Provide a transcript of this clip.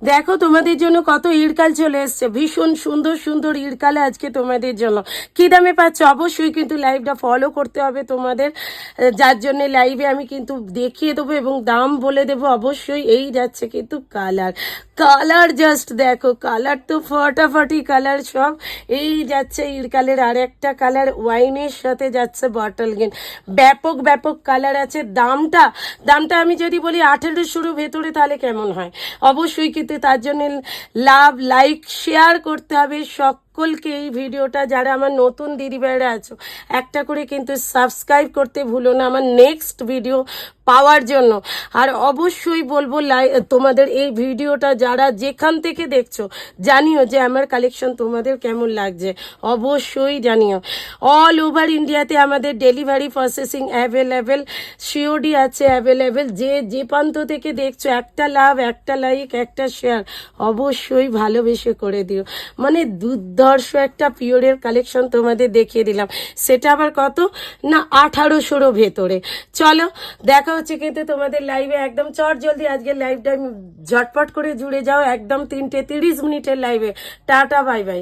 দেখো তোমাদের জন্য কত ইরকাল চলে এসছে, ভীষণ সুন্দর সুন্দর ইরকালে আজকে তোমাদের জন্য। কি দামে পাচ্ছ অবশ্যই কিন্তু লাইভটা ফলো করতে হবে তোমাদের, যার জন্য লাইভে আমি কিন্তু দেখিয়ে দেবো এবং দাম বলে দেবো অবশ্যই। এই যাচ্ছে কিন্তু কালার, কালার জাস্ট দেখো, কালার তো ফাটাফাটি কালার সব। এই যাচ্ছে ইরকালের আর একটা কালার, ওয়াইনের সাথে যাচ্ছে বটল গ্রিন, ব্যাপক ব্যাপক কালার আছে। দামটা দামটা আমি যদি বলি 1800 ভেতরে তাহলে কেমন হয়? অবশ্যই কিন্তু তার জন্য লাভ, লাইক, শেয়ার করতে হবে সকলকে এই ভিডিওটা। যারা আমার নতুন দিদিভাইরা আছো একটা করে কিন্তু সাবস্ক্রাইব করতে ভুলো না আমার নেক্সট ভিডিও পাওয়ার জন্য। আর অবশ্যই বলবো তোমাদের এই ভিডিওটা যারা যেখান থেকে দেখছো জানিও যে আমার কালেকশন তোমাদের কেমন লাগছে, অবশ্যই জানিও। অল ওভার ইন্ডিয়াতে আমাদের ডেলিভারি প্রসেসিং অ্যাভেলেবেল, সিওডি আছে অ্যাভেলেবেল। যে প্রান্ত থেকে দেখছো একটা লাভ, একটা লাইক, একটা শেয়ার অবশ্যই ভালোবেসে করে দিও। মানে দুর্ধর্ষ একটা পিওরের কালেকশন তোমাদের দেখিয়ে দিলাম, সেটা আবার কত না 1800 ভেতরে। চলো দেখা হচ্ছে কিন্তু তোমাদের লাইভে একদম চট জলদি। আজকের লাইভটা ঝটপট করে জুড়ে যাও, একদম 3:30 লাইভে। Tata, bye bye.